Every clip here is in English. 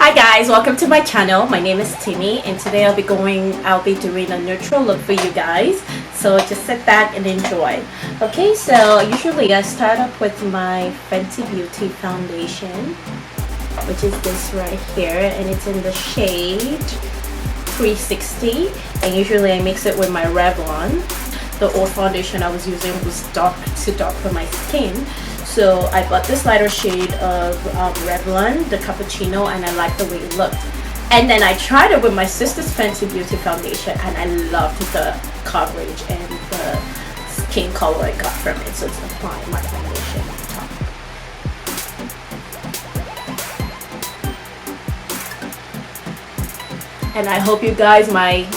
Hi guys, welcome to my channel. My name is Timmy and today I'll be doing a neutral look for you guys. So just sit back and enjoy. Okay, so usually I start off with my Fenty Beauty foundation, which is this right here, and it's in the shade 360, and usually I mix it with my Revlon. The old foundation I was using was too dark for my skin, so I bought this lighter shade of Revlon, the Cappuccino, and I like the way it looked. And then I tried it with my sister's Fenty Beauty foundation, and I loved the coverage and the skin color I got from it. So it's applying my foundation on top. And I hope you guys, my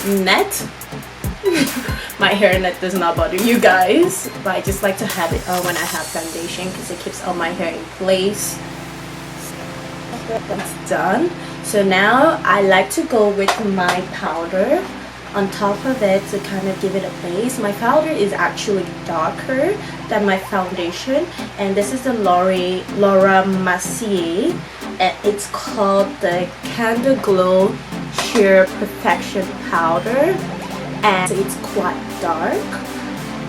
hair net does not bother you guys, but I just like to have it on when I have foundation because it keeps all my hair in place. That's done. So now I like to go with my powder on top of it to kind of give it a base. My powder is actually darker than my foundation, and this is the Laura Mercier, and it's called the Candle Glow Sheer Perfection Powder, and it's quite dark,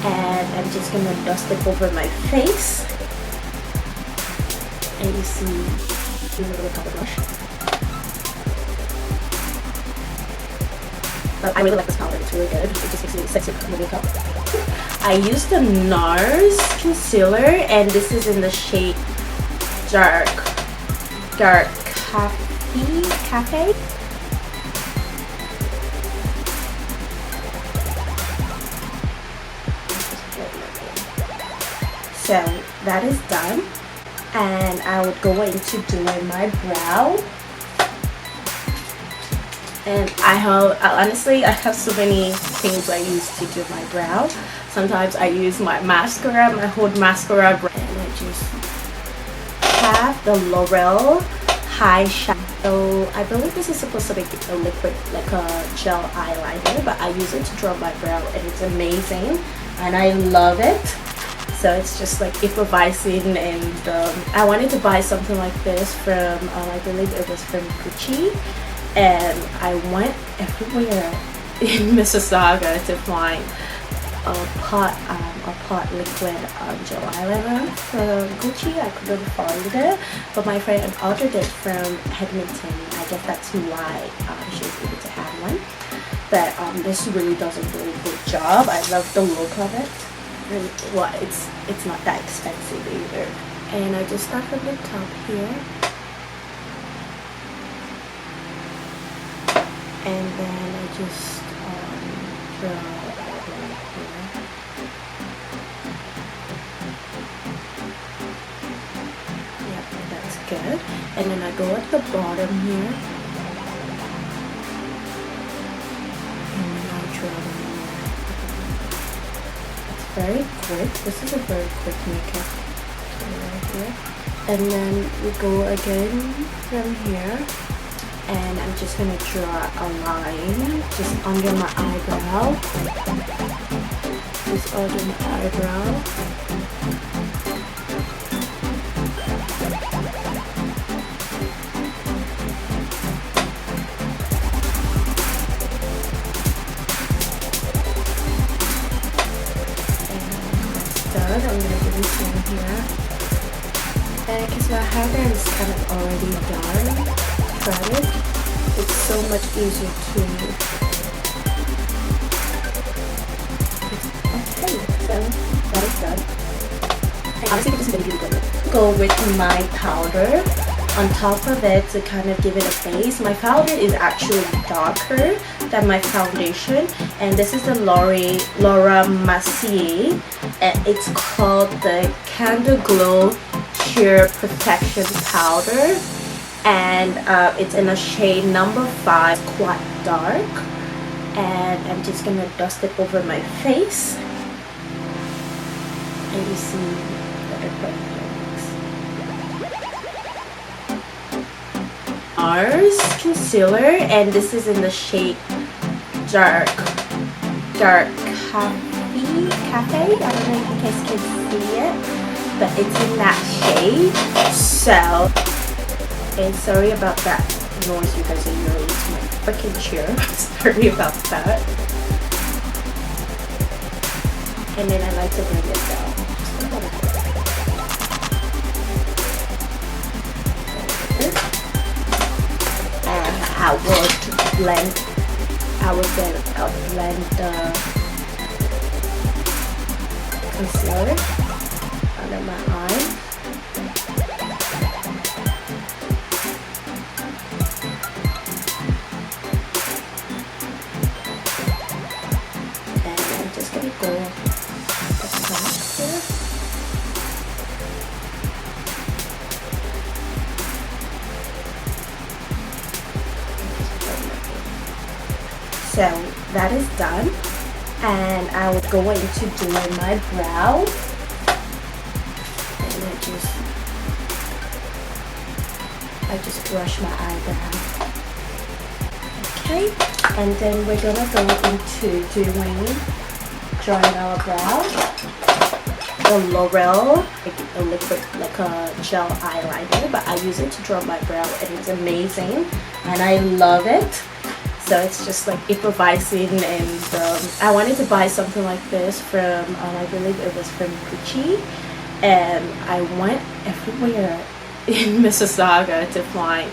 and I'm just gonna dust it over my face. And you see a little powder brush. But I really like this powder, it's really good. It just makes me sexy with makeup. I used the NARS concealer, and this is in the shade Dark Cafe. So that is done, and I would go into doing my brow. And honestly, I have so many things I use to do my brow. Sometimes I use my mascara, my Hood mascara, and I just have the L'Oreal High Shadow. I believe this is supposed to be a liquid, like a gel eyeliner, but I use it to draw my brow, and it's amazing, and I love it. So it's just like improvising, and I wanted to buy something like this from, I believe it was from Gucci, and I went everywhere in Mississauga to find a pot liquid gel eyeliner from Gucci. I couldn't find it, but my friend ordered it from Edmonton. I guess that's why she was able to have one. But this really does a really good job. I love the look of it. And well, it's not that expensive either. And I just start from the top here, and then I just draw right here. Yep, that's good. And then I go at the bottom here, and then I draw them. Very quick. This is a very quick makeup right here. And then we go again from here, and I'm just gonna draw a line just under my eyebrow. Just under my eyebrow. I'm going to do this one here, and because my hair is kind of already done, it's so much easier to okay, so that is done. And honestly, this is going to be good. Go with my powder on top of it to kind of give it a base. My powder is actually darker than my foundation, and this is the Laura Mercier, and it's called the Candle Glow Sheer Perfection Powder, and it's in a shade number 5, quite dark. And I'm just gonna dust it over my face, and you see that it looks. NARS concealer, and this is in the shade Dark Cafe. I don't know if you guys can see it, but it's in that shade. So, and sorry about that noise you guys are hearing. It's my freaking chair. Sorry about that. And then I like to bring it down. And I would blend the concealer under my eye. And I'm just gonna go across here. So that is done, and I will go into doing my brow. And I just brush my eyebrow. Okay, and then we're gonna go into doing drawing our brow. The L'Oreal, a liquid, like a gel eyeliner, but I use it to draw my brow, and it's amazing, and I love it. So it's just like improvising, and I wanted to buy something like this from, I believe it was from Gucci, and I went everywhere in Mississauga to find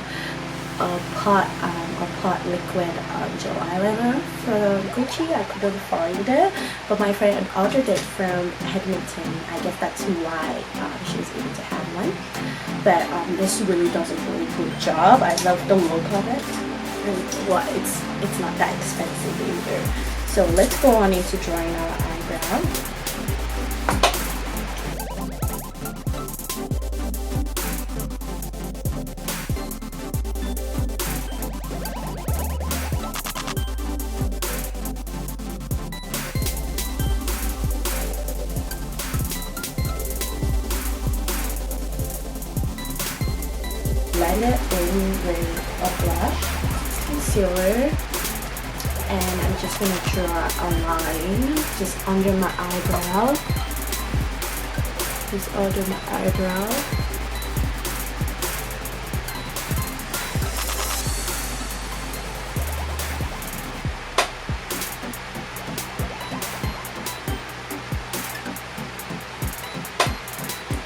a pot liquid gel eyeliner from Gucci. I couldn't find it, but my friend ordered it from Edmonton. I guess that's why she was able to have one. But this really does a really good job. I love the look of it. And well, it's not that expensive either. So let's go on into drawing our eyebrow. Blend it in with a blush, concealer, and I'm just going to draw a line just under my eyebrow. Just under my eyebrow.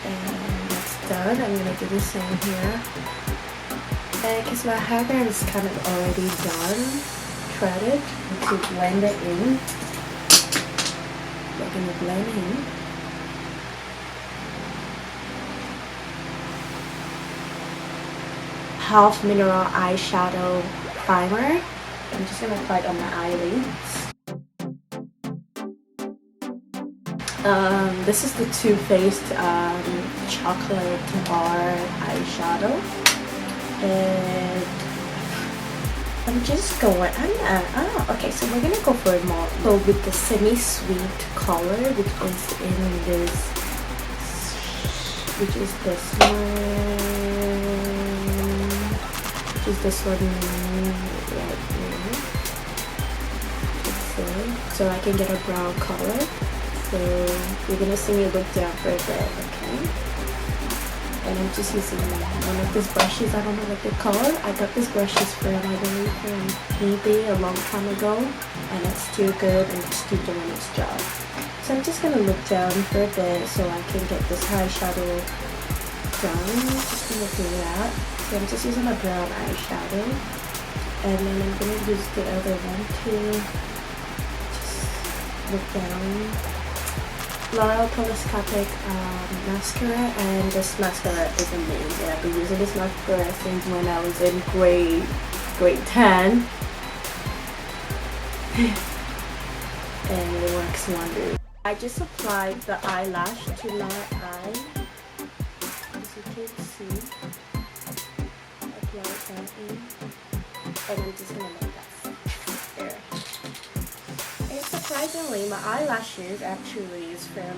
And that's done. I'm going to do the same here. And because my hairband is kind of already done, threaded, to blend it in. We're going to blend in. Half mineral eyeshadow primer. I'm just going to apply it on my eyelids. This is the Too Faced chocolate bar eyeshadow. And I'm just going, okay, so we're gonna go for it more. So with the semi-sweet color, which is in this, which is this one right here. So I can get a brown color. So you're gonna see me look down for a bit, okay? And I'm just using one of these brushes. I don't know what they call it. I got these brushes from, I believe, from eBay a long time ago, and it's still good and it's still doing its job. So I'm just gonna look down for a bit so I can get this eyeshadow done. Just gonna do that. So I'm just using a brown eyeshadow, and then I'm gonna use the other one to just look down. L'Oreal Telescopic mascara, and this mascara is amazing. I've been using this mascara since when I was in grade 10 and it works wonders. I just applied the eyelash to my eye, as you can see. Apply that in, and I'm just gonna let that sit there. Surprisingly, my eyelashes actually is from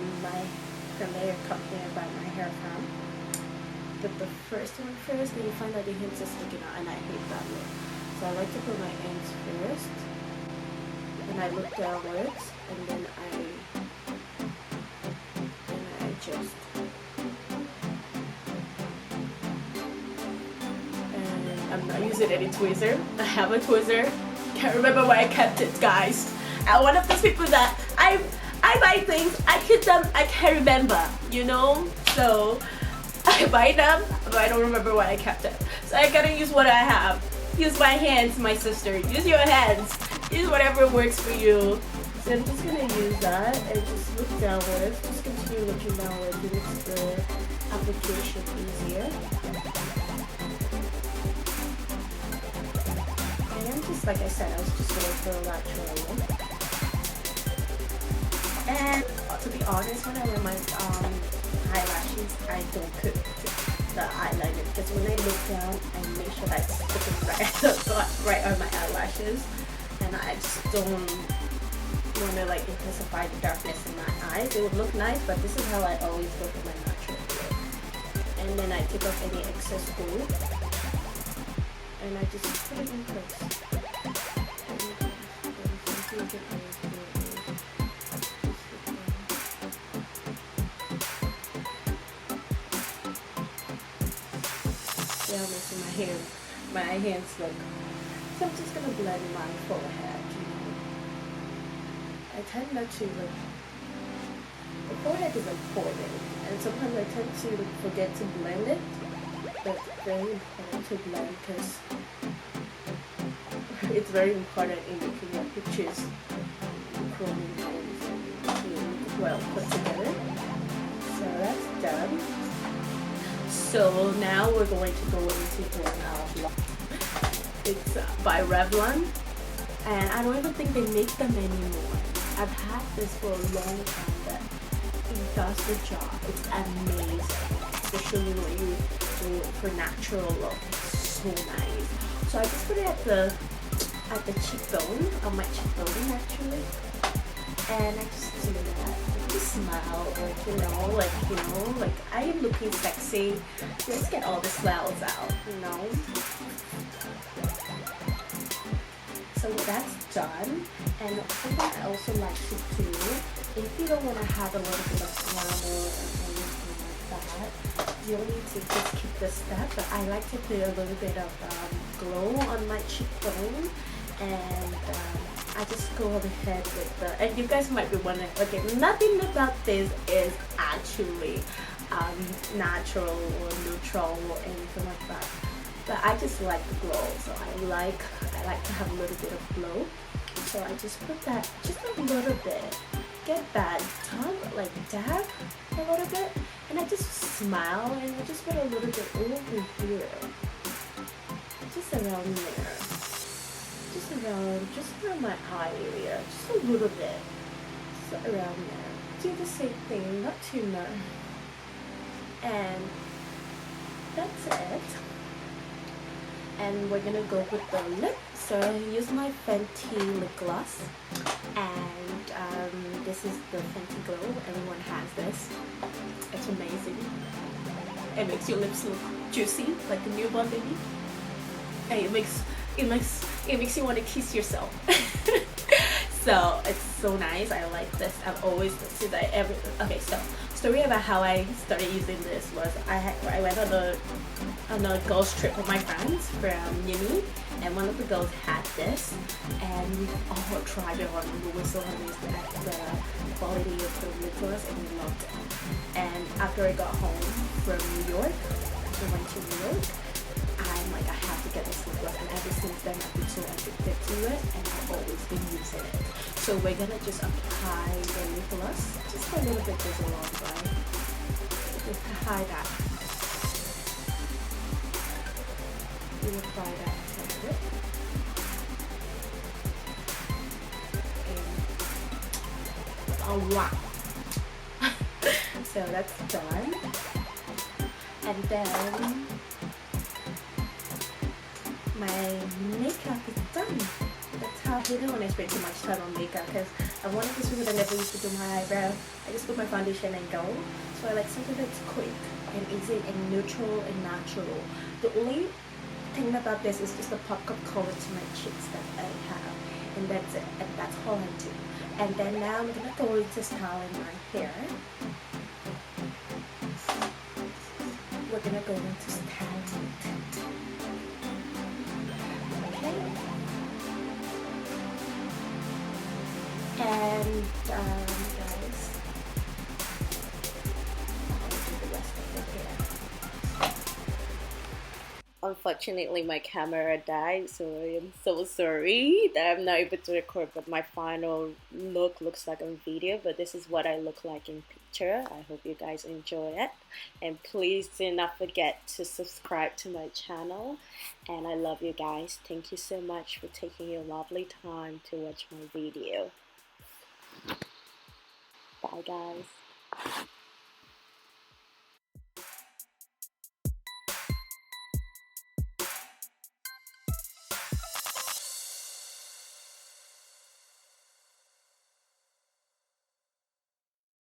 the hair company I buy my hair from. But the first one first, then you find that the ends are sticking out, and I hate that look. So I like to put my ends first, and I look downwards, and then I adjust. And I'm not using any tweezer. I have a tweezer. Can't remember where I kept it, guys. I'm one of those people that I buy things, I keep them, I can't remember, you know? So I buy them, but I don't remember where I kept it. So I gotta use what I have. Use my hands, my sister. Use your hands. Use whatever works for you. So I'm just gonna use that and just look downwards. Just continue looking downwards. It makes the application easier. And I'm just, like I said, I was just going for a lateral look. And to be honest, when I wear my eyelashes, I don't put the eyeliner because when I look down, I make sure that it's sticking right on my eyelashes, and I just don't want to like intensify the darkness in my eyes. It would look nice, but this is how I always look at my natural look. And then I take off any excess glue, and I just put it in place. See how messy my hands look. So I'm just gonna blend my forehead, you know. I tend not to like, the forehead is important, and sometimes I tend to forget to blend it, but it's very important to blend because it's very important in looking at pictures, chroming things, and you know, well put together. So that's done. So now we're going to go into one. It's by Revlon, and I don't even think they make them anymore. I've had this for a long time, but it does the job. It's amazing, especially when you do it for natural look. It's so nice. So I just put it at the cheekbone, on my cheekbone actually, and I just do that. Just smile, like I am looking sexy. Let's get all the smiles out, you know. So that's done. And something I also like to do, if you don't want to have a little bit of glamour or anything like that, you don't need to just keep the step. But I like to put a little bit of glow on my cheekbone, and I just go ahead with the, and you guys might be wondering, okay, nothing about this is actually natural or neutral or anything like that, but I just like the glow, so I like to have a little bit of glow. So I just put that just a little bit, get that tongue like dab a little bit, and I just smile and I just put a little bit over here, just around there. Just around my eye area, just a little bit, just around there. Do the same thing, not too much. And that's it. And we're gonna go with the lip. So I use my Fenty lip gloss, and this is the Fenty Glow. Everyone has this. It's amazing. It makes your lips look juicy, like a newborn baby, and it makes you want to kiss yourself. So it's so nice. I like this. I've always said that okay, so story about how I started using this was I went on a girls trip with my friends from uni, and one of the girls had this, and we all tried it on. We were so amazed at the quality of the lip gloss, and we loved it. And after I got home from New York, I went to New York, I'm like, I have to get this lip gloss, and ever since then I've been so addicted to it, and I've always been using it. So we're gonna just apply the lip gloss, just a little bit goes a long way. Just apply that. We apply that to the lip. And oh wow. So that's done. And then my makeup is done. That's how I don't want to spend too much time on makeup, because I'm one of those people that never used to do my eyebrow. I just put my foundation and go. So I like something that's quick and easy and neutral and natural. The only thing about this is just a pop of color to my cheeks that I have, and that's it. And that's all I do. And then now I'm gonna go into styling my hair. We're gonna go into styling. and guys, I'll do the rest of it here. Unfortunately, my camera died, so I am so sorry that I'm not able to record, but my final look looks like on video, but this is what I look like in picture. I hope you guys enjoy it, and please do not forget to subscribe to my channel, and I love you guys. Thank you so much for taking your lovely time to watch my video. Bye guys.